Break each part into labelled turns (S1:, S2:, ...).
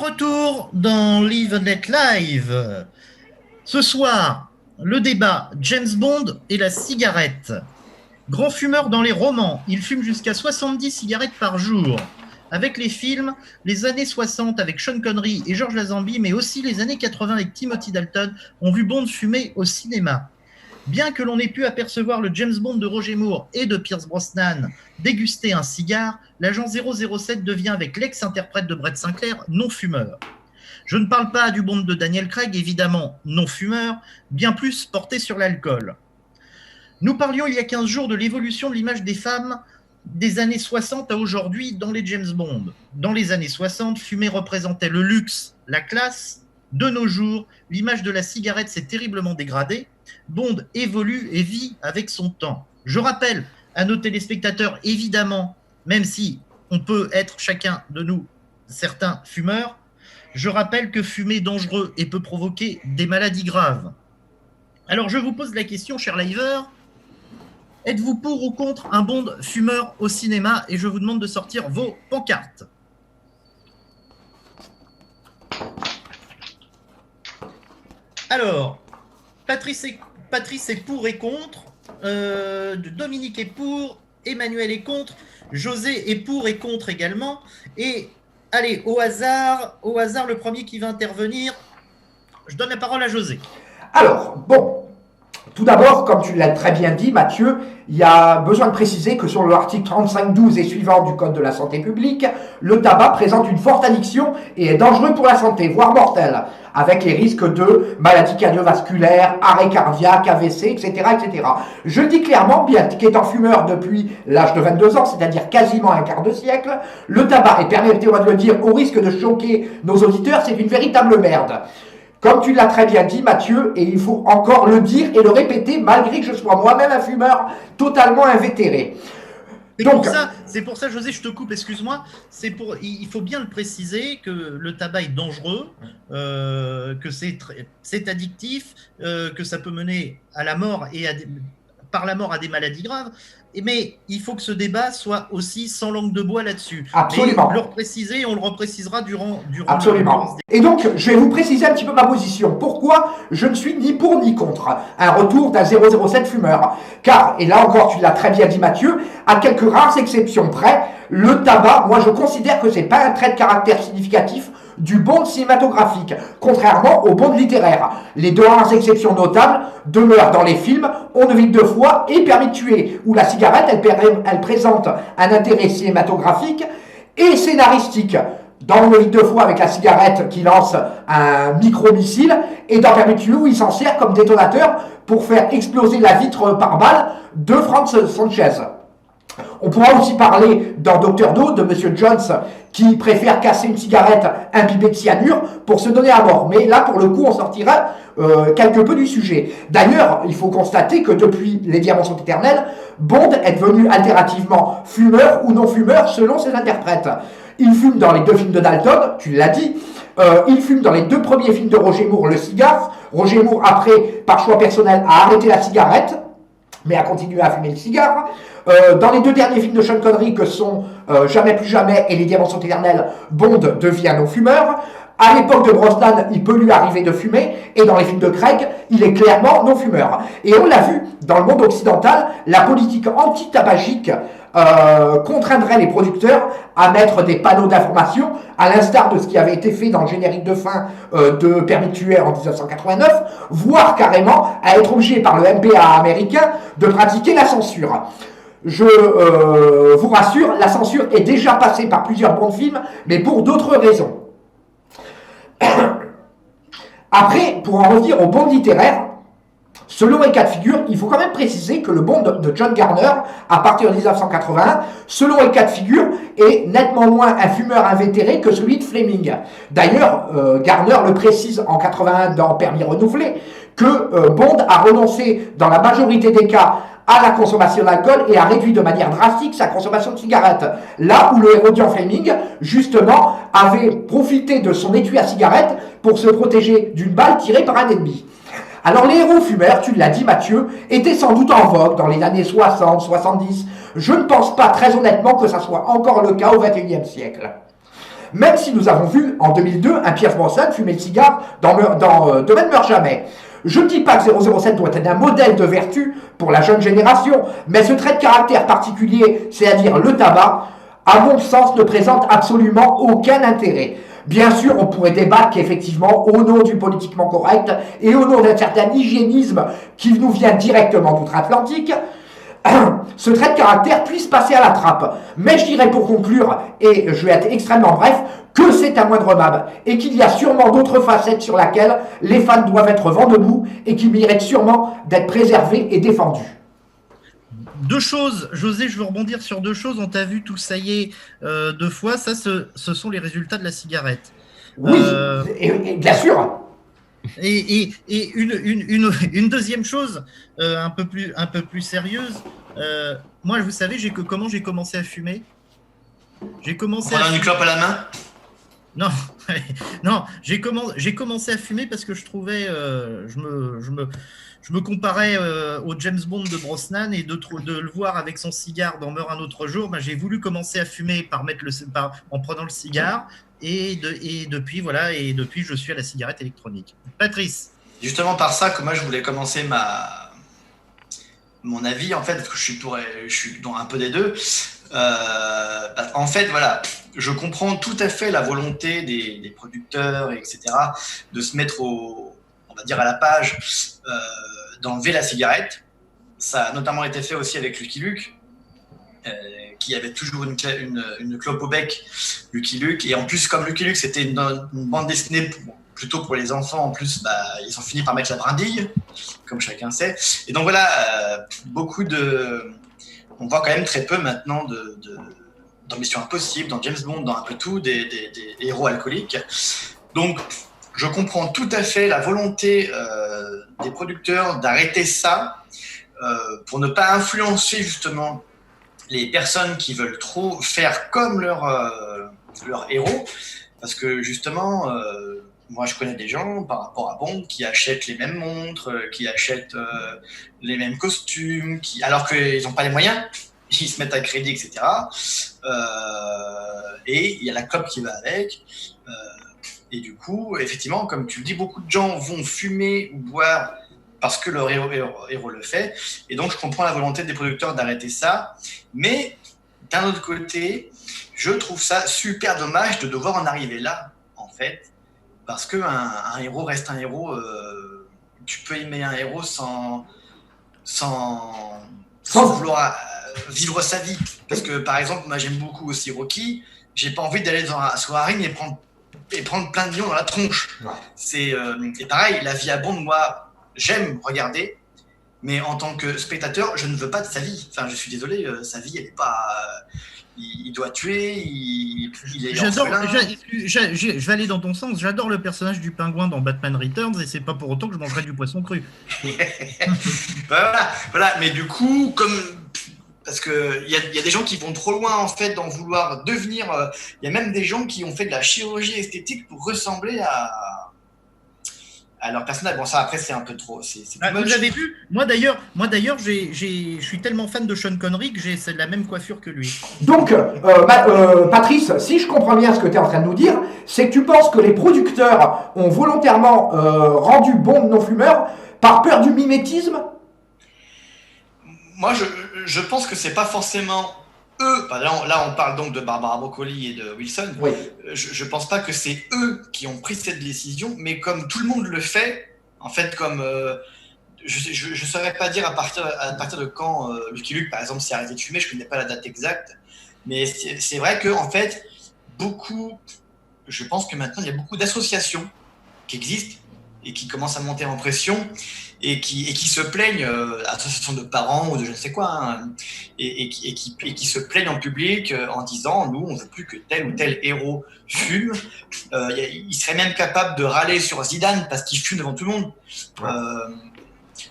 S1: retour dans Live and Let Live. Ce soir, le débat James Bond et la cigarette. Grand fumeur dans les romans, il fume jusqu'à 70 cigarettes par jour. Avec les films, les années 60 avec Sean Connery et George Lazenby, mais aussi les années 80 avec Timothy Dalton, ont vu Bond fumer au cinéma. Bien que l'on ait pu apercevoir le James Bond de Roger Moore et de Pierce Brosnan déguster un cigare, l'agent 007 devient, avec l'ex-interprète de Brett Sinclair, non-fumeur. Je ne parle pas du Bond de Daniel Craig, évidemment non-fumeur, bien plus porté sur l'alcool. Nous parlions il y a 15 jours de l'évolution de l'image des femmes des années 60 à aujourd'hui dans les James Bond. Dans les années 60, fumer représentait le luxe, la classe. De nos jours, l'image de la cigarette s'est terriblement dégradée. Bond évolue et vit avec son temps. Je rappelle à nos téléspectateurs, évidemment, même si on peut être chacun de nous certains fumeurs, je rappelle que fumer est dangereux et peut provoquer des maladies graves. Alors je vous pose la question, cher liver, êtes-vous pour ou contre un Bond fumeur au cinéma? Et je vous demande de sortir vos pancartes. Alors, Patrice est pour et contre, Dominique est pour, Emmanuel est contre, José est pour et contre également. Et allez, au hasard, le premier qui va intervenir, je donne la parole à José.
S2: Alors, bon, tout d'abord, comme tu l'as très bien dit, Mathieu, il y a besoin de préciser que sur l'article 35.12 et suivant du Code de la santé publique, le tabac présente une forte addiction et est dangereux pour la santé, voire mortel, avec les risques de maladies cardiovasculaires, arrêt cardiaque, AVC, etc., etc. Je le dis clairement, bien qu'étant fumeur depuis l'âge de 22 ans, c'est-à-dire quasiment un quart de siècle, le tabac, et permettez-moi de le dire, au risque de choquer nos auditeurs, c'est une véritable merde. Comme tu l'as très bien dit, Mathieu, et il faut encore le dire et le répéter, malgré que je sois moi-même un fumeur totalement invétéré.
S1: C'est pour ça, José, je te coupe, excuse-moi. Il faut bien le préciser que le tabac est dangereux, que c'est addictif, que ça peut mener à la mort et par la mort à des maladies graves. Mais il faut que ce débat soit aussi sans langue de bois là-dessus.
S2: Absolument.
S1: Et le repréciser, on le reprécisera durant
S2: Absolument. Et donc, je vais vous préciser un petit peu ma position. Pourquoi je ne suis ni pour ni contre un retour d'un 007 fumeur? Car, et là encore, tu l'as très bien dit, Mathieu, à quelques rares exceptions près, le tabac, moi je considère que c'est pas un trait de caractère significatif du Bond cinématographique, contrairement au Bond littéraire. Les deux rares exceptions notables demeurent dans les films On ne vit que deux fois et Permis de tuer, où la cigarette, elle présente un intérêt cinématographique et scénaristique. Dans On ne vit que deux fois avec la cigarette qui lance un micro-missile, et dans Permis de tuer où il s'en sert comme détonateur pour faire exploser la vitre par balle de Franz Sanchez. On pourra aussi parler dans Dr. No de Monsieur Jones qui préfère casser une cigarette imbibée de cyanure pour se donner à mort. Mais là, pour le coup, on sortira quelque peu du sujet. D'ailleurs, il faut constater que depuis Les Diamants sont éternels, Bond est devenu altérativement fumeur ou non fumeur selon ses interprètes. Il fume dans les deux films de Dalton, tu l'as dit. Il fume dans les deux premiers films de Roger Moore, le cigare. Roger Moore, après, par choix personnel, a arrêté la cigarette, mais a continué à fumer le cigare. Dans les deux derniers films de Sean Connery, que sont Jamais plus jamais et Les Diamants sont éternels, Bond devient non-fumeur. À l'époque de Brosnan, il peut lui arriver de fumer, et dans les films de Craig, il est clairement non-fumeur. Et on l'a vu, dans le monde occidental, la politique anti-tabagique contraindrait les producteurs à mettre des panneaux d'information, à l'instar de ce qui avait été fait dans le générique de fin de Permis de tuer en 1989, voire carrément à être obligé par le MPA américain de pratiquer la censure. Je vous rassure, la censure est déjà passée par plusieurs bons films, mais pour d'autres raisons. Après, pour en revenir au Bond littéraire, selon les cas de figure, il faut quand même préciser que le Bond de John Garner, à partir de 1981, selon les cas de figure, est nettement moins un fumeur invétéré que celui de Fleming. D'ailleurs, Garner le précise en 81 dans Permis renouvelé, que Bond a renoncé dans la majorité des cas à la consommation d'alcool et a réduit de manière drastique sa consommation de cigarettes. Là où le Hérodian Fleming, justement, avait profité de son étui à cigarette pour se protéger d'une balle tirée par un ennemi. Alors les héros fumeurs, tu l'as dit Mathieu, étaient sans doute en vogue dans les années 60, 70. Je ne pense pas très honnêtement que ça soit encore le cas au XXIe siècle. même si nous avons vu en 2002 un Pierce Brosnan fumer le cigare dans Domaine meurt jamais. Je ne dis pas que 007 doit être un modèle de vertu pour la jeune génération, mais ce trait de caractère particulier, c'est-à-dire le tabac, à mon sens, ne présente absolument aucun intérêt. Bien sûr, on pourrait débattre qu'effectivement, au nom du politiquement correct et au nom d'un certain hygiénisme qui nous vient directement d'outre-Atlantique, ce trait de caractère puisse passer à la trappe. Mais je dirais pour conclure, et je vais être extrêmement bref, que c'est un moindre et qu'il y a sûrement d'autres facettes sur lesquelles les fans doivent être vent debout et qui méritent sûrement d'être préservés et défendus.
S1: Deux choses, José, je veux rebondir sur deux choses. On t'a vu tout ça y est 2 fois. Ça, ce sont les résultats de la cigarette.
S2: Oui, et bien sûr.
S1: Et une deuxième chose, un peu plus sérieuse. Moi, vous savez, comment j'ai commencé à fumer. J'ai commencé
S3: à une clope à la main.
S1: Non, non, j'ai commencé à fumer parce que je trouvais, je me comparais au James Bond de Brosnan et de le voir avec son cigare dans Meurt un autre jour. Ben, j'ai voulu commencer à fumer en prenant le cigare et depuis voilà, et depuis je suis à la cigarette électronique. Patrice.
S3: Justement par ça que moi je voulais commencer mon avis en fait parce que je suis dans un peu des deux. En fait, voilà, je comprends tout à fait la volonté des producteurs, etc., de se mettre on va dire à la page, d'enlever la cigarette. Ça a notamment été fait aussi avec Lucky Luke, qui avait toujours une clope au bec, Lucky Luke. Et en plus, comme Lucky Luke, c'était une bande dessinée plutôt pour les enfants, en plus, ils ont fini par mettre la brindille, comme chacun sait. Et donc voilà, on voit quand même très peu maintenant dans Mission Impossible, dans James Bond, dans un peu tout, des héros alcooliques. Donc, je comprends tout à fait la volonté des producteurs d'arrêter ça pour ne pas influencer justement les personnes qui veulent trop faire comme leur héros. Parce que justement, moi je connais des gens par rapport à Bond qui achètent les mêmes montres, qui achètent les mêmes costumes, alors qu'ils n'ont pas les moyens. Ils se mettent à crédit, etc. Et il y a la clope qui va avec. Et du coup, effectivement, comme tu le dis, beaucoup de gens vont fumer ou boire parce que leur héros le fait. Et donc, je comprends la volonté des producteurs d'arrêter ça. Mais d'un autre côté, je trouve ça super dommage de devoir en arriver là, en fait. Parce qu'un héros reste un héros. Tu peux aimer un héros sans vouloir vivre sa vie. Parce que, par exemple, moi, j'aime beaucoup aussi Rocky. J'ai pas envie d'aller sur un ring et prendre plein de lions dans la tronche. Ouais. Et pareil, la vie à Bond, moi, j'aime regarder, mais en tant que spectateur, je ne veux pas de sa vie. Enfin, je suis désolé, sa vie, elle n'est pas... il doit tuer, il est
S1: je vais aller dans ton sens. J'adore le personnage du pingouin dans Batman Returns et c'est pas pour autant que je mangerai du poisson cru.
S3: voilà. Mais du coup, parce que il y a des gens qui vont trop loin en fait d'en vouloir devenir. Il y a même des gens qui ont fait de la chirurgie esthétique pour ressembler à leur personnage. Bon, ça après c'est un peu trop.
S1: Vous avez vu ? Moi d'ailleurs, je suis tellement fan de Sean Connery que j'ai la même coiffure que lui.
S2: Donc, Patrice, si je comprends bien ce que tu es en train de nous dire, c'est que tu penses que les producteurs ont volontairement rendu Bond non-fumeur par peur du mimétisme ?
S3: Moi, je pense que c'est pas forcément eux. Là, on parle donc de Barbara Broccoli et de Wilson.
S2: Oui.
S3: Je pense pas que c'est eux qui ont pris cette décision, mais comme tout le monde le fait, en fait, comme je saurais pas dire à partir de quand Lucky Luke, par exemple, s'est arrêté de fumer. Je connais pas la date exacte, mais c'est vrai que en fait, je pense que maintenant il y a beaucoup d'associations qui existent et qui commencent à monter en pression. Et qui se plaignent, associations de parents ou de je ne sais quoi, hein, et qui se plaignent en public en disant nous on ne veut plus que tel ou tel héros fume. Ils seraient même capables de râler sur Zidane parce qu'il fume devant tout le monde.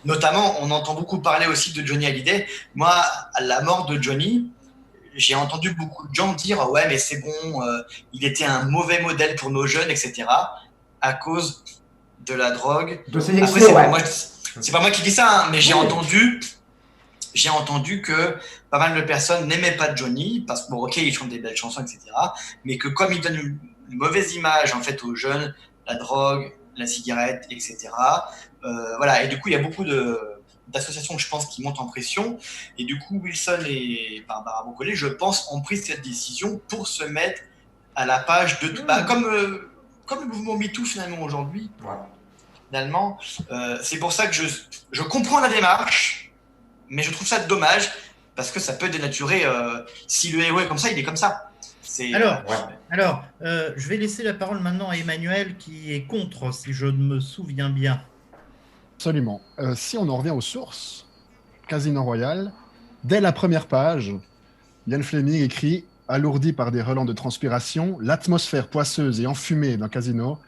S3: Notamment, on entend beaucoup parler aussi de Johnny Hallyday. Moi, à la mort de Johnny, j'ai entendu beaucoup de gens dire ouais mais c'est bon, il était un mauvais modèle pour nos jeunes, etc. à cause de la drogue.
S2: De ses excès, ouais.
S3: C'est pas moi qui dis ça, hein, mais j'ai entendu j'ai entendu que pas mal de personnes n'aimaient pas Johnny, parce que, bon, ok, il chante des belles chansons, etc., mais que comme il donne une mauvaise image, en fait, aux jeunes, la drogue, la cigarette, etc., voilà, et du coup, il y a beaucoup d'associations, je pense, qui montent en pression, et du coup, Wilson et Barbara Broccoli, je pense, ont pris cette décision pour se mettre à la page de... comme le mouvement MeToo, finalement, aujourd'hui, finalement, c'est pour ça que je comprends la démarche, mais je trouve ça dommage parce que ça peut dénaturer. Si le héros est comme ça, il est comme ça.
S1: Alors, je vais laisser la parole maintenant à Emmanuel qui est contre, si je me souviens bien.
S4: Absolument. Si on en revient aux sources, Casino Royale, dès la première page, Ian Fleming écrit « Alourdi par des relents de transpiration, l'atmosphère poisseuse et enfumée d'un casino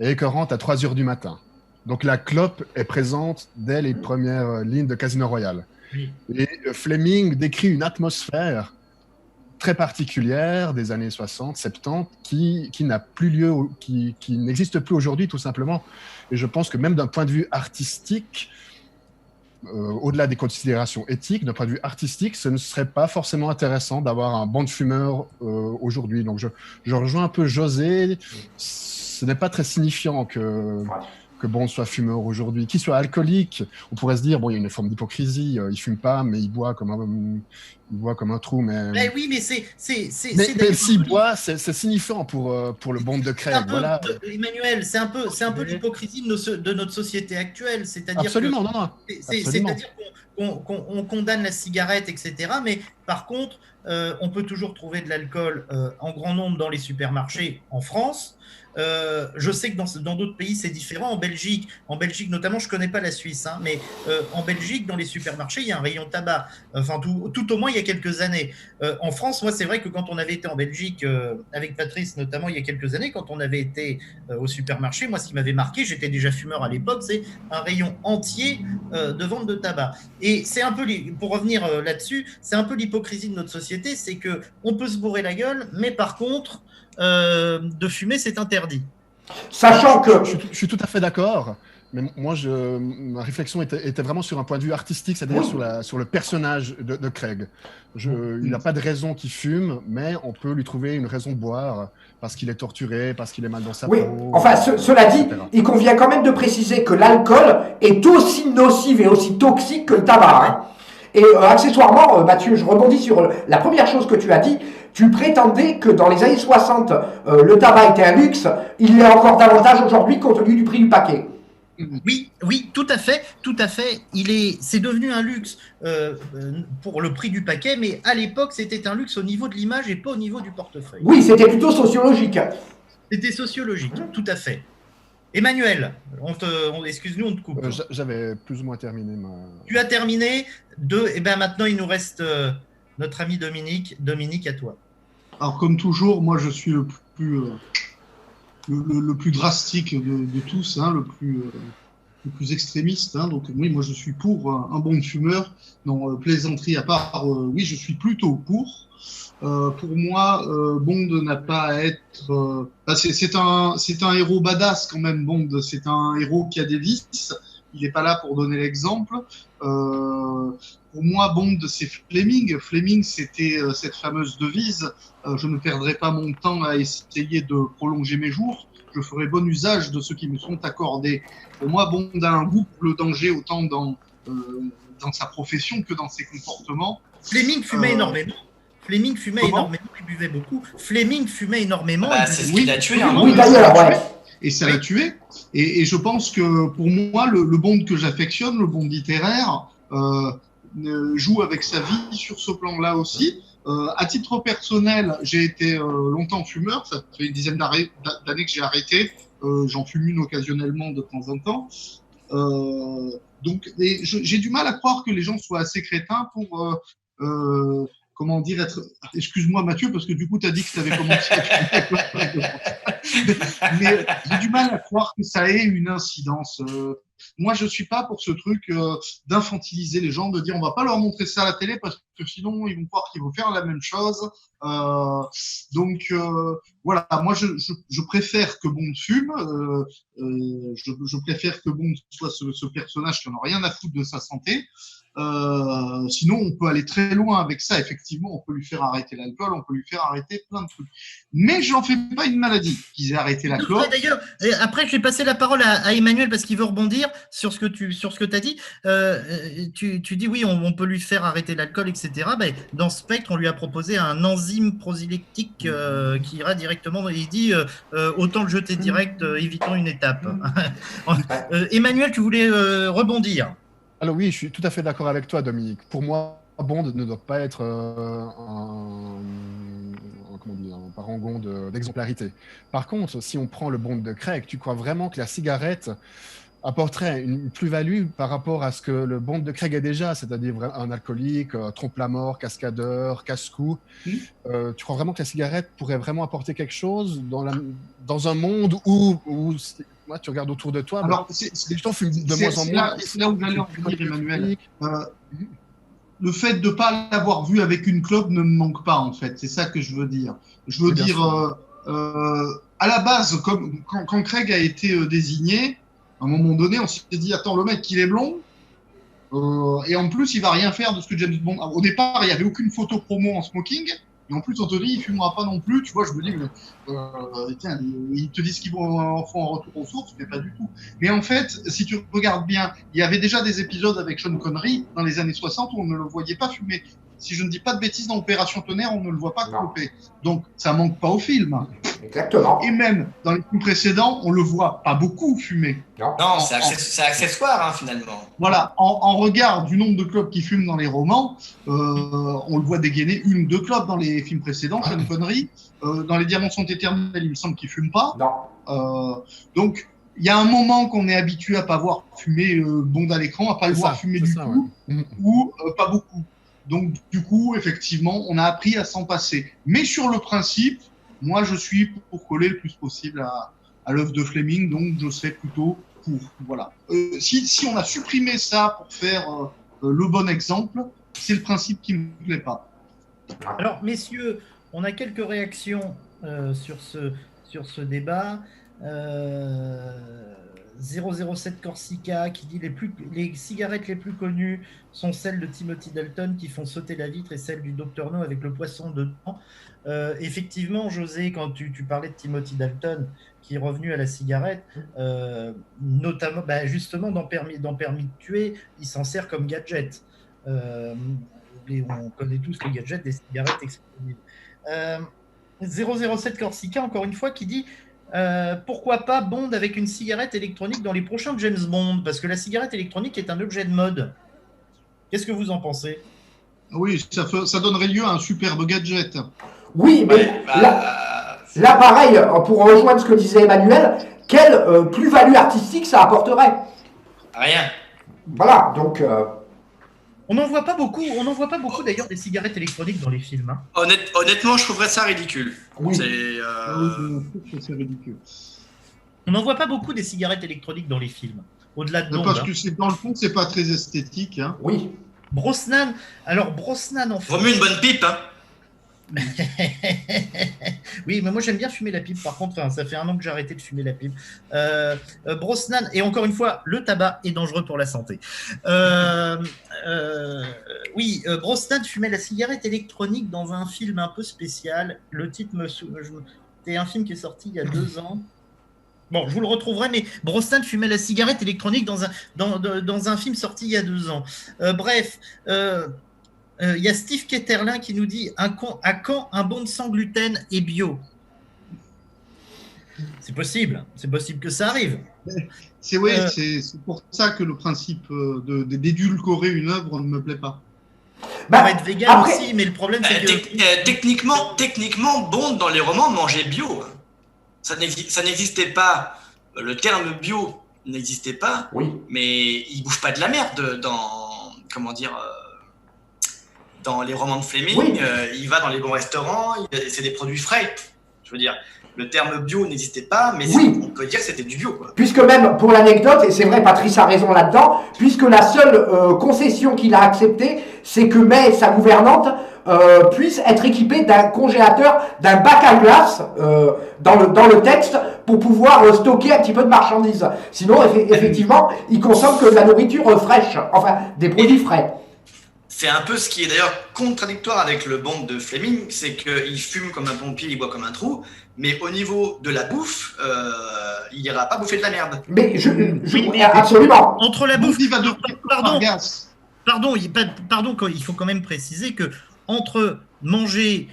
S4: est écœurante à 3 heures du matin. » Donc la clope est présente dès les premières lignes de Casino Royale.
S1: Oui.
S4: Et Fleming décrit une atmosphère très particulière des années 60, 70, qui n'a plus lieu, qui n'existe plus aujourd'hui tout simplement. Et je pense que même d'un point de vue artistique, au-delà des considérations éthiques, d'un point de vue artistique, ce ne serait pas forcément intéressant d'avoir un banc de fumeurs aujourd'hui. Donc je rejoins un peu José, ce n'est pas très signifiant que Bond soit fumeur aujourd'hui. Qu'il soit alcoolique, on pourrait se dire, bon, il y a une forme d'hypocrisie, il fume pas, mais il boit comme un trou. Mais
S1: oui, mais
S4: mais s'il boit, c'est signifiant pour le Bond de Craig. Voilà.
S1: Emmanuel, c'est un peu l'hypocrisie de notre société actuelle. C'est-à-dire
S4: absolument,
S1: que,
S4: non.
S1: C'est-à-dire qu'on condamne la cigarette, etc. Mais par contre, on peut toujours trouver de l'alcool en grand nombre dans les supermarchés en France. Je sais que dans d'autres pays, c'est différent. En Belgique notamment, je ne connais pas la Suisse, hein, mais en Belgique, dans les supermarchés, il y a un rayon tabac. Enfin, tout au moins, il y a quelques années. En France, moi, c'est vrai que quand on avait été en Belgique, avec Patrice notamment, il y a quelques années, quand on avait été au supermarché, moi, ce qui m'avait marqué, j'étais déjà fumeur à l'époque, c'est un rayon entier de vente de tabac. Et c'est un peu, pour revenir là-dessus, c'est un peu l'hypocrisie de notre société, c'est qu'on peut se bourrer la gueule, mais par contre, de fumer, c'est interdit.
S2: Sachant que...
S4: Je suis tout à fait d'accord, mais moi, ma réflexion était vraiment sur un point de vue artistique, c'est-à-dire sur le personnage de Craig. Il n'a pas de raison qu'il fume, mais on peut lui trouver une raison de boire, parce qu'il est torturé, parce qu'il est mal dans sa peau.
S2: Enfin, cela dit, il convient quand même de préciser que l'alcool est aussi nocif et aussi toxique que le tabac. Hein. Et accessoirement, Mathieu, je rebondis sur la première chose que tu as dit. Tu prétendais que dans les années 60, le tabac était un luxe. Il l'est encore davantage aujourd'hui compte tenu du prix du paquet.
S1: Oui, tout à fait. C'est devenu un luxe pour le prix du paquet, mais à l'époque, c'était un luxe au niveau de l'image et pas au niveau du portefeuille.
S2: Oui, c'était plutôt sociologique.
S1: C'était sociologique, tout à fait. Emmanuel, excuse-nous, on te coupe.
S4: J'avais plus ou moins terminé
S1: Tu as terminé. Et ben maintenant, il nous reste notre ami Dominique. Dominique, à toi.
S5: Alors, comme toujours, moi, je suis le plus drastique de tous, hein, le plus extrémiste. Hein, donc, oui, moi, je suis pour un Bond fumeur. Non, plaisanterie à part, oui, je suis plutôt pour. Pour moi, Bond n'a pas à être... c'est un héros badass quand même, Bond. C'est un héros qui a des vices. Il n'est pas là pour donner l'exemple. Pour moi, Bond, c'est Fleming. Fleming, c'était cette fameuse devise. Je ne perdrai pas mon temps à essayer de prolonger mes jours. Je ferai bon usage de ceux qui me sont accordés. Pour moi, Bond a un goût pour le danger autant dans sa profession que dans ses comportements.
S1: Fleming fumait énormément. Fleming fumait énormément, il buvait beaucoup. Fleming fumait énormément.
S3: C'est ce qui l'a tué.
S2: Oui, d'ailleurs, ouais.
S5: Et ça l'a tué. Et je pense que pour moi, le Bond que j'affectionne, le Bond littéraire, joue avec sa vie sur ce plan-là aussi. À titre personnel, j'ai été longtemps fumeur. Ça fait une dizaine d'années que j'ai arrêté. J'en fume une occasionnellement de temps en temps. Donc, j'ai du mal à croire que les gens soient assez crétins pour... comment dire, être... Excuse-moi Mathieu, parce que du coup, tu as dit que tu avais commencé à fumer. Mais j'ai du mal à croire que ça ait une incidence. Moi, je suis pas pour ce truc d'infantiliser les gens, de dire on va pas leur montrer ça à la télé parce que sinon ils vont croire qu'ils vont faire la même chose. Donc voilà, moi je préfère que Bond fume. Je préfère que Bond soit ce personnage qui en a rien à foutre de sa santé. Sinon, on peut aller très loin avec ça. Effectivement, on peut lui faire arrêter l'alcool, on peut lui faire arrêter plein de trucs. Mais j'en fais pas une maladie qu'ils aient arrêté la clope.
S1: D'ailleurs, après, je vais passer la parole à Emmanuel parce qu'il veut rebondir sur ce que tu as dit. Tu dis oui, on peut lui faire arrêter l'alcool, etc. Ben, dans Spectre, on lui a proposé un enzyme prosylectique qui ira directement. Il dit autant le jeter direct, évitons une étape. Emmanuel, tu voulais rebondir.
S4: Alors oui, je suis tout à fait d'accord avec toi, Dominique. Pour moi, Bond ne doit pas être un parangon d'exemplarité. Par contre, si on prend le Bond de Craig, tu crois vraiment que la cigarette apporterait une plus-value par rapport à ce que le Bond de Craig est déjà, c'est-à-dire un alcoolique, trompe-la-mort, cascadeur, casse-cou. Tu crois vraiment que la cigarette pourrait vraiment apporter quelque chose dans un monde où moi, tu regardes autour de toi,
S5: alors,
S4: les gens fument de moins en moins.
S5: C'est là où j'allais en venir, Emmanuel. Le fait de ne pas l'avoir vu avec une clope ne me manque pas, en fait. C'est ça que je veux dire. Je veux dire, à la base, quand Craig a été désigné, à un moment donné, on s'est dit, attends, le mec, il est blond, et en plus, il va rien faire de ce que James Bond... Au départ, il n'y avait aucune photo promo en smoking, et en plus, on te dit, il fumera pas non plus. Tu vois, je me dis, tiens, ils te disent qu'ils vont en faire un retour aux sources, mais pas du tout. Mais en fait, si tu regardes bien, il y avait déjà des épisodes avec Sean Connery dans les années 60 où on ne le voyait pas fumer. Si je ne dis pas de bêtises, dans Opération Tonnerre, on ne le voit pas cloper. Donc, ça manque pas au film.
S2: Exactement.
S5: Et même dans les films précédents, on le voit pas beaucoup fumer.
S3: Non, c'est accessoire, hein, finalement.
S5: Voilà, en regard du nombre de clopes qui fument dans les romans, on le voit dégainer 1 ou 2 clopes dans les films précédents, Sean Connery. Dans Les Diamants sont éternels, il me semble qu'il fume pas.
S2: Non.
S5: Donc, il y a un moment qu'on est habitué à pas voir fumer Bond à l'écran, à pas le voir fumer du tout, ou pas beaucoup. Donc, du coup, effectivement, on a appris à s'en passer. Mais sur le principe, moi, je suis pour coller le plus possible à l'œuvre de Fleming, donc je serais plutôt pour. Voilà. Si on a supprimé ça pour faire le bon exemple, c'est le principe qui ne me plaît pas.
S1: Alors, messieurs, on a quelques réactions sur ce débat. 007 Corsica qui dit les cigarettes les plus connues sont celles de Timothy Dalton qui font sauter la vitre et celles du Dr No avec le poisson dedans. Effectivement, José, quand tu parlais de Timothy Dalton qui est revenu à la cigarette, notamment justement dans Permis de tuer, il s'en sert comme gadget. On connaît tous les gadgets des cigarettes explosives. 007 Corsica, encore une fois, qui dit pourquoi pas Bond avec une cigarette électronique dans les prochains James Bond, parce que la cigarette électronique est un objet de mode. Qu'est-ce que vous en pensez?
S5: Oui, ça donnerait lieu à un superbe gadget.
S2: Oui, mais là, pareil, pour rejoindre ce que disait Emmanuel, quelle plus-value artistique ça apporterait?
S3: Rien.
S2: Voilà, donc...
S1: On n'en voit pas beaucoup d'ailleurs des cigarettes électroniques dans les films. Hein.
S3: Honnêtement, je trouverais ça ridicule.
S2: Oui.
S5: C'est ridicule.
S1: On n'en voit pas beaucoup des cigarettes électroniques dans les films. Au-delà de Bond.
S5: Parce que dans le fond, c'est pas très esthétique. Hein.
S2: Oui.
S1: Brosnan en fait.
S3: Vaut mieux une bonne pipe, hein.
S1: Oui, mais moi j'aime bien fumer la pipe. Par contre, ça fait 1 an que j'ai arrêté de fumer la pipe. Brosnan, et encore une fois, le tabac est dangereux pour la santé. Oui, Brosnan fumait la cigarette électronique dans un film un peu spécial. Le titre c'est un film qui est sorti il y a 2 ans. Bon, je vous le retrouverai, mais Brosnan fumait la cigarette électronique dans un film sorti il y a 2 ans. Bref. Il y a Steve Ketterlin qui nous dit à quand un Bond sans gluten et bio? C'est possible que ça arrive.
S5: C'est pour ça que le principe d'édulcorer une œuvre ne me plaît pas.
S1: On va être vegan aussi, mais le problème c'est que
S3: techniquement, Bond dans les romans mangeait bio. Ça n'existait pas. Le terme bio n'existait pas.
S2: Oui.
S3: Mais il bouffe pas de la merde dans les romans de Fleming. Oui. Il va dans les bons restaurants, c'est des produits frais. Je veux dire, le terme bio n'existait pas, mais
S2: Oui.
S3: on peut dire que c'était du bio, quoi.
S2: Puisque même, pour l'anecdote, et c'est vrai, Patrice a raison là-dedans, puisque la seule concession qu'il a acceptée, c'est que May, sa gouvernante, puisse être équipée d'un congélateur, d'un bac à glace dans le texte pour pouvoir stocker un petit peu de marchandises. Sinon, effectivement, il consomme que de la nourriture fraîche, enfin, des produits frais.
S3: C'est un peu ce qui est d'ailleurs contradictoire avec le Bond de Fleming, c'est qu'il fume comme un pompier, il boit comme un trou, mais au niveau de la bouffe, il ira pas bouffer de la merde.
S2: Mais
S1: Oui,
S2: absolument.
S1: Entre la bouffe...
S5: Il va devenir Vargas.
S1: Pardon, il faut quand même préciser que entre manger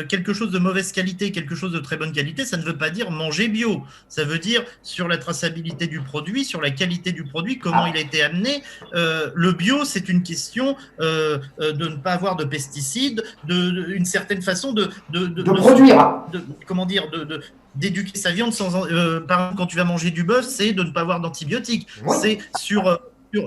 S1: quelque chose de mauvaise qualité et quelque chose de très bonne qualité, ça ne veut pas dire manger bio. Ça veut dire sur la traçabilité du produit, sur la qualité du produit, comment il a été amené. Le bio, c'est une question de ne pas avoir de pesticides, une certaine façon de
S2: produire.
S1: Comment dire, d'éduquer sa viande sans. Par exemple, quand tu vas manger du bœuf, c'est de ne pas avoir d'antibiotiques.
S2: Oui.
S1: C'est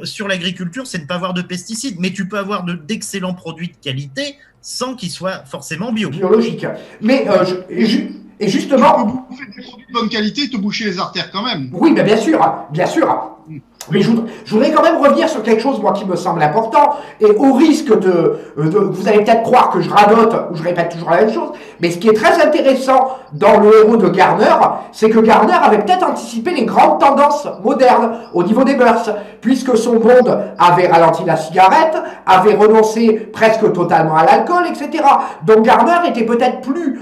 S1: sur l'agriculture, c'est de ne pas avoir de pesticides, mais tu peux avoir d'excellents produits de qualité sans qu'ils soient forcément bio.
S2: Biologique. Mais et
S5: Tu
S2: justement.
S5: peux bouffer des produits de bonne qualité et te boucher les artères quand même.
S2: Oui, ben bien sûr, bien sûr. Mais je voudrais quand même revenir sur quelque chose, moi, qui me semble important, et au risque vous allez peut-être croire que je radote ou je répète toujours la même chose, mais ce qui est très intéressant dans le héros de Garner, c'est que Garner avait peut-être anticipé les grandes tendances modernes au niveau des mœurs, puisque son monde avait ralenti la cigarette, avait renoncé presque totalement à l'alcool, etc. Donc Garner était peut-être plus...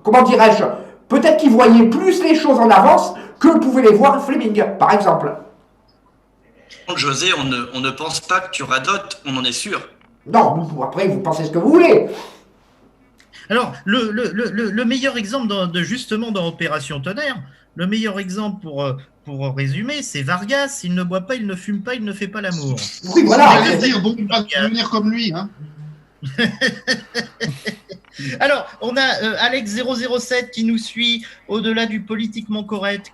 S2: comment dirais-je, peut-être qu'il voyait plus les choses en avance que pouvait les voir Fleming, par exemple.
S3: José, on ne pense pas que tu radotes, on en est sûr.
S2: Non, après, vous pensez ce que vous voulez.
S1: Alors, le meilleur exemple justement dans Opération Tonnerre, le meilleur exemple pour résumer, c'est Vargas. Il ne boit pas, il ne fume pas, il ne fait pas l'amour.
S2: Oui, voilà.
S5: On va dire, bon, il va devenir comme lui, hein.
S1: Alors, on a Alex007 qui nous suit au-delà du politiquement correct.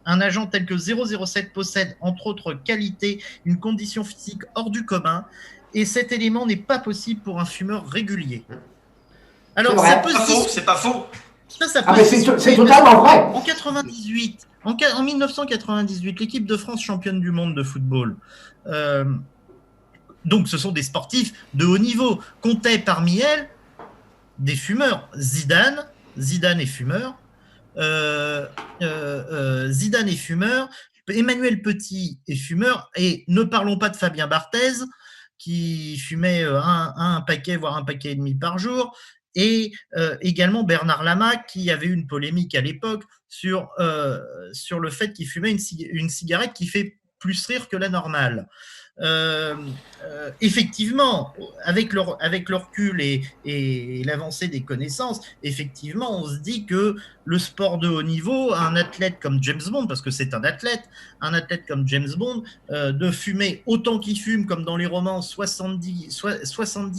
S1: Un agent tel que 007 possède, entre autres qualités, une condition physique hors du commun, et cet élément n'est pas possible pour un fumeur régulier. Alors, ça peut
S3: c'est pas faux.
S1: Ça
S2: mais c'est totalement vrai.
S1: En 1998, l'équipe de France championne du monde de football. Donc, ce sont des sportifs de haut niveau. Comptaient parmi elles des fumeurs. Zidane est fumeur. Zidane est fumeur. Emmanuel Petit est fumeur. Et ne parlons pas de Fabien Barthez, qui fumait un paquet, voire un paquet et demi par jour. Et également Bernard Lama, qui avait eu une polémique à l'époque sur le fait qu'il fumait une cigarette qui fait plus rire que la normale. Effectivement, avec le recul et l'avancée des connaissances, effectivement, on se dit que le sport de haut niveau, un athlète comme James Bond, parce que c'est un athlète comme James Bond, de fumer autant qu'il fume, comme dans les romans, 70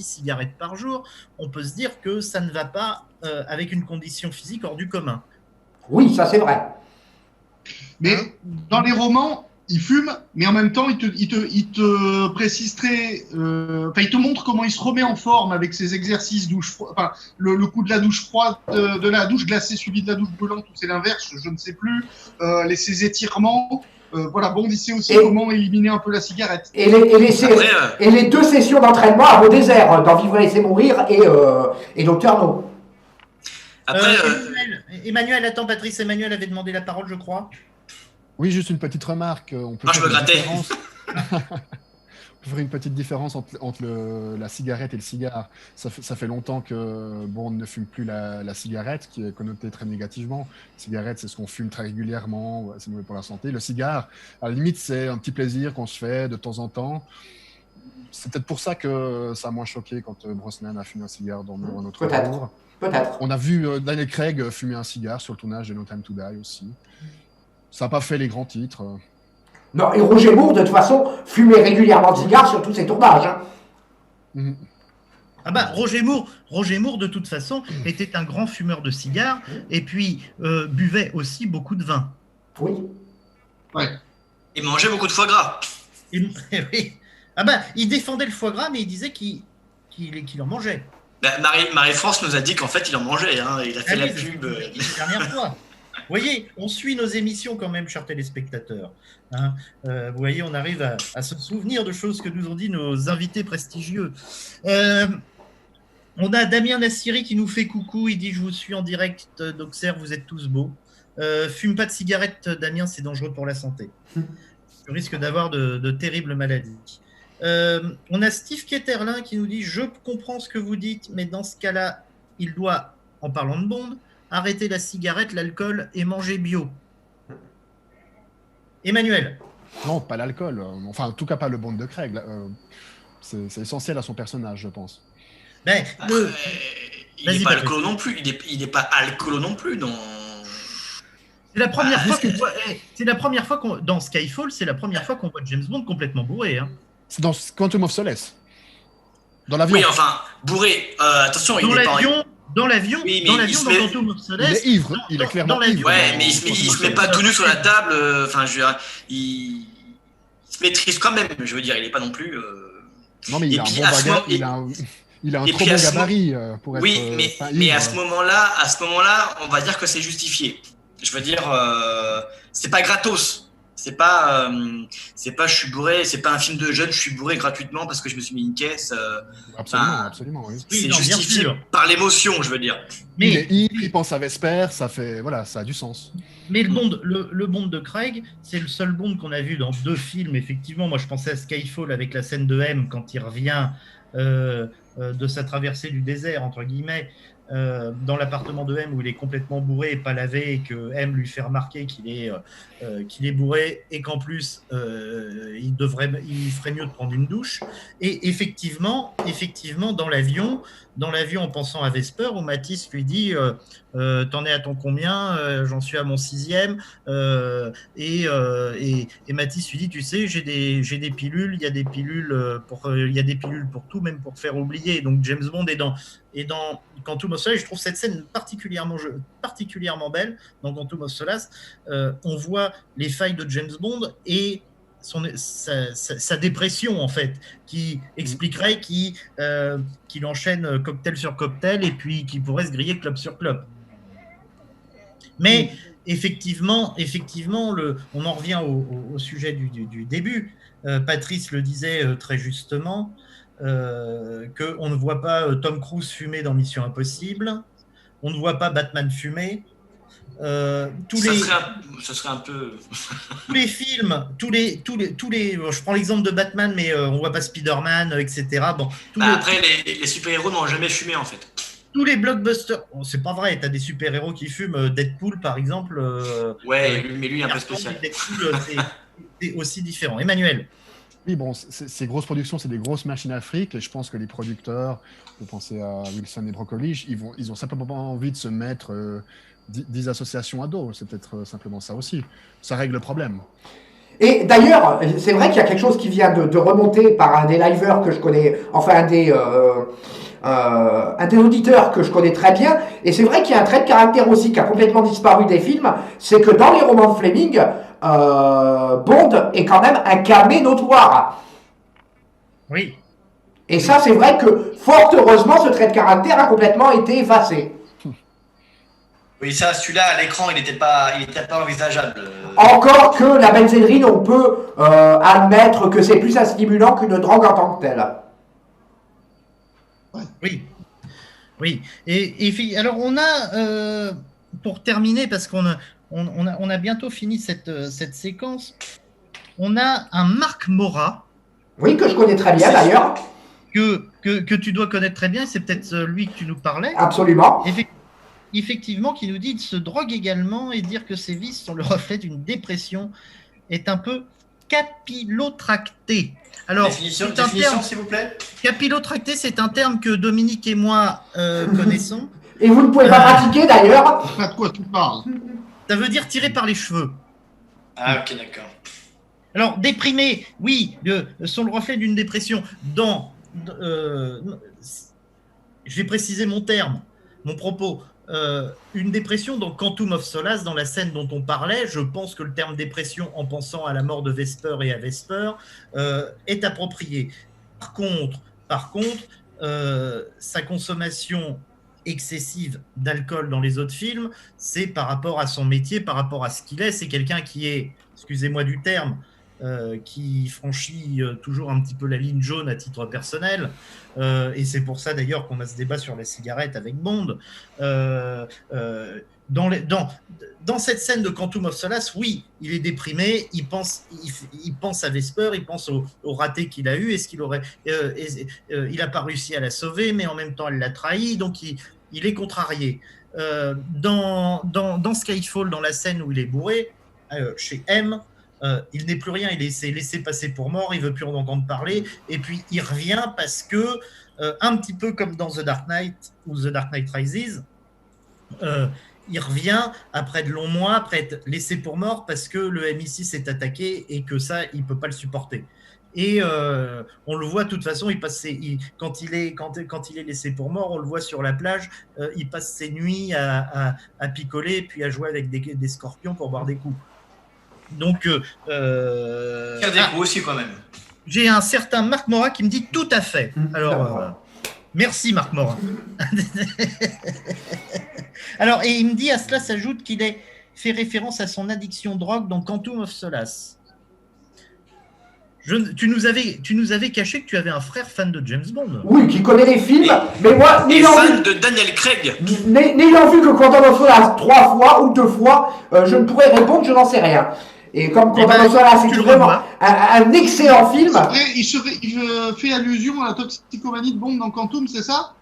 S1: cigarettes par jour, on peut se dire que ça ne va pas avec une condition physique hors du commun.
S2: Oui, ça c'est vrai.
S5: Mais dans les romans, il fume, mais en même temps, il te précise il te montre comment il se remet en forme avec ses exercices douche froide, enfin, le coup de la douche froide, de la douche glacée suivie de la douche brûlante, ou c'est l'inverse, je ne sais plus, ses étirements, voilà, Bond, il sait aussi comment éliminer un peu la cigarette.
S2: Et les 2 sessions d'entraînement à Beau Désert, dans Vivre et laisser mourir et Docteur No.
S3: Après,
S1: Emmanuel, attends, Patrice, Emmanuel avait demandé la parole, je crois.
S4: Oui, juste une petite remarque. On peut
S3: je me grattais.
S4: On peut faire une petite différence entre la cigarette et le cigare. Ça fait longtemps que Bond ne fume plus la cigarette, qui est connotée très négativement. La cigarette, c'est ce qu'on fume très régulièrement, c'est mauvais pour la santé. Le cigare, à la limite, c'est un petit plaisir qu'on se fait de temps en temps. C'est peut-être pour ça que ça a moins choqué quand Brosnan a fumé un cigare dans un autre amour.
S2: Peut-être.
S4: On a vu Daniel Craig fumer un cigare sur le tournage de No Time to Die aussi. Ça n'a pas fait les grands titres.
S2: Non, et Roger Moore, de toute façon, fumait régulièrement de cigares sur tous ses tournages. Hein.
S4: Mmh.
S1: Ah bah, Roger Moore, de toute façon, était un grand fumeur de cigares et puis buvait aussi beaucoup de vin.
S2: Oui.
S5: Ouais.
S3: Il mangeait beaucoup de foie gras.
S1: Oui. Ah bah, il défendait le foie gras, mais il disait qu'il en mangeait.
S3: Marie-France nous a dit qu'en fait, il en mangeait. Hein. Il a fait la pub.
S1: La dernière fois. Vous voyez, on suit nos émissions quand même, chers téléspectateurs. Hein. Vous voyez, on arrive à se souvenir de choses que nous ont dit nos invités prestigieux. On a Damien Nassiri qui nous fait coucou. Il dit « Je vous suis en direct d'Auxerre, vous êtes tous beaux. Fume pas de cigarette, Damien, c'est dangereux pour la santé. Tu risques d'avoir de terribles maladies. » On a Steve Ketterlin qui nous dit « Je comprends ce que vous dites, mais dans ce cas-là, il doit, en parlant de Bond, arrêter la cigarette, l'alcool et manger bio. » Emmanuel.
S4: Non, pas l'alcool. Enfin, en tout cas, pas le Bond de Craig. C'est essentiel à son personnage, je pense.
S1: Ben,
S3: il n'est pas alcoolo non plus. Il n'est pas alcoolo non plus. Non.
S1: C'est la première fois qu'on voit. C'est la première fois qu'on dans Skyfall, c'est la première fois qu'on voit James Bond complètement bourré. Hein.
S4: C'est dans Quantum of Solace. Dans l'avion.
S3: Oui, enfin, bourré. Attention,
S1: dans l'avion. Dans l'avion, oui, dans Quantum of Solace.
S4: Il est ivre. Il est clairement ivre.
S3: Ouais, mais il se met pas tout nu sur la table. Enfin, il se maîtrise quand même. Je veux dire, il n'est pas non plus.
S4: Non, mais il a un bon bagage. Il a un trop bon gabarit pour être.
S3: Oui, mais à ce moment-là, on va dire que c'est justifié. Je veux dire, c'est pas gratos. C'est pas je suis bourré, c'est pas un film de jeune, je suis bourré gratuitement parce que je me suis mis une caisse.
S4: Absolument, oui.
S3: C'est justifié par l'émotion, je veux dire.
S4: Mais il pense à Vesper, ça a du sens.
S1: Mais le Bond de Craig, c'est le seul Bond qu'on a vu dans 2 films. Effectivement, moi je pensais à Skyfall avec la scène de M quand il revient de sa traversée du désert, entre guillemets, dans l'appartement de M où il est complètement bourré et pas lavé et que M lui fait remarquer qu'il est bourré et qu'en plus il ferait mieux de prendre une douche. Et effectivement dans l'avion en pensant à Vesper où Matisse lui dit t'en es à ton combien, j'en suis à mon 6e et Matisse lui dit tu sais j'ai des pilules, il y a des pilules pour tout, même pour faire oublier. Donc James Bond est dans Quantum of Solace. Je trouve cette scène particulièrement belle dans Quantum of Solace. On voit les failles de James Bond et sa dépression en fait, qui expliquerait qu'il enchaîne cocktail sur cocktail et puis qu'il pourrait se griller clope sur clope. Mais effectivement, on en revient au sujet du début. Patrice le disait très justement, qu'on ne voit pas Tom Cruise fumer dans Mission Impossible, on ne voit pas Batman fumer.
S3: Ce serait un peu.
S1: Tous les films, je prends l'exemple de Batman, mais on voit pas Spider-Man, etc. Bon,
S3: après, les super-héros n'ont jamais fumé en fait.
S1: Tous les blockbusters, c'est pas vrai, t'as des super-héros qui fument, Deadpool par exemple.
S3: Mais lui un peu spécial.
S1: Deadpool, c'est aussi différent. Emmanuel.
S4: Oui, bon, ces grosses productions, c'est des grosses machines à fric, et je pense que les producteurs, vous pensez à Wilson et Broccoli, ils ont simplement envie de se mettre 10 associations à dos. C'est peut-être simplement ça aussi. Ça règle le problème.
S2: Et d'ailleurs, c'est vrai qu'il y a quelque chose qui vient de remonter par un des liveurs que je connais, enfin un des auditeurs que je connais très bien, et c'est vrai qu'il y a un trait de caractère aussi qui a complètement disparu des films, c'est que dans les romans de Fleming, Bond est quand même un camé notoire.
S1: Oui.
S2: Et ça, c'est vrai que, fort heureusement, ce trait de caractère a complètement été effacé.
S3: Oui, ça, celui-là, à l'écran, il n'était pas envisageable.
S2: Encore que la benzédrine, on peut admettre que c'est plus un stimulant qu'une drogue en tant que telle.
S1: Oui. Et alors, on a, pour terminer, parce qu'on a bientôt fini cette séquence, on a un Marc Morat.
S2: Oui, que je connais très bien d'ailleurs.
S1: Que tu dois connaître très bien, c'est peut-être lui que tu nous parlais.
S2: Absolument.
S1: Effectivement, qui nous dit qu'il se drogue également et dire que ses vices sont le reflet d'une dépression est un peu capillotracté. Alors,
S3: définition, s'il vous plaît.
S1: Capillotracté, c'est un terme que Dominique et moi connaissons.
S2: Et vous ne pouvez pas pratiquer d'ailleurs.
S5: De quoi tu parles?
S1: Ça veut dire tirer par les cheveux.
S3: Ah, ok, d'accord.
S1: Alors, déprimé, oui, sont le reflet d'une dépression. Je vais préciser mon propos. Une dépression dans Quantum of Solace, dans la scène dont on parlait, je pense que le terme dépression, en pensant à la mort de Vesper et à Vesper, est approprié. Par contre, sa consommation excessive d'alcool dans les autres films, c'est par rapport à son métier, par rapport à ce qu'il est. C'est quelqu'un qui est, excusez-moi du terme, qui franchit toujours un petit peu la ligne jaune à titre personnel. Et c'est pour ça d'ailleurs qu'on a ce débat sur la cigarette avec Bond. Dans cette scène de Quantum of Solace, oui, il est déprimé, il pense à Vesper, il pense au raté qu'il a eu, est-ce qu'il aurait, il n'a pas réussi à la sauver, mais en même temps elle l'a trahi, donc il est contrarié. Dans Skyfall, dans la scène où il est bourré, chez M, il n'est plus rien, il s'est laissé passer pour mort, il veut plus en entendre parler, et puis il revient parce que, un petit peu comme dans The Dark Knight ou The Dark Knight Rises, il revient après de longs mois, après être laissé pour mort parce que le MI6 est attaqué et que ça, il ne peut pas le supporter. Et on le voit de toute façon, quand il est laissé pour mort, on le voit sur la plage, il passe ses nuits à picoler puis à jouer avec des scorpions pour boire des coups. Donc,
S3: Faire des coups aussi quand même.
S1: J'ai un certain Marc Morat qui me dit tout à fait. Alors, merci Marc Morat. Alors, et il me dit, à cela s'ajoute qu'il ait fait référence à son addiction drogue dans Quantum of Solace. Tu nous avais caché que tu avais un frère fan de James Bond.
S2: Oui, qui connaît les films, mais moi,
S3: fan de Daniel Craig.
S2: N'ayant vu que Quantum of Solace 3 fois ou 2 fois, je ne pourrais répondre, je n'en sais rien. Et comme Quantum of Solace est vraiment un excellent film.
S5: Après, il fait allusion à la toxicomanie de Bond dans Quantum, c'est ça?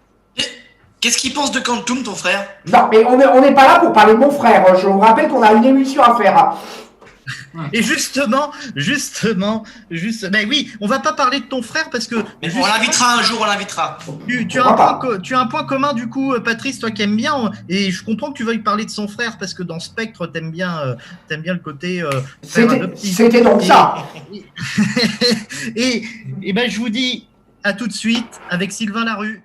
S3: Qu'est-ce qu'il pense de Quantum, ton frère?
S2: Non, mais on n'est pas là pour parler de mon frère. Je vous rappelle qu'on a une émission à faire.
S1: Et justement, ben oui, on va pas parler de ton frère parce que...
S3: On l'invitera un jour, on l'invitera.
S1: Tu as un point commun du coup, Patrice, toi qui aimes bien, et je comprends que tu veuilles parler de son frère parce que dans Spectre, t'aimes bien le côté frère adoptif.
S2: C'était donc ça.
S1: Et ben je vous dis à tout de suite avec Sylvain Larue.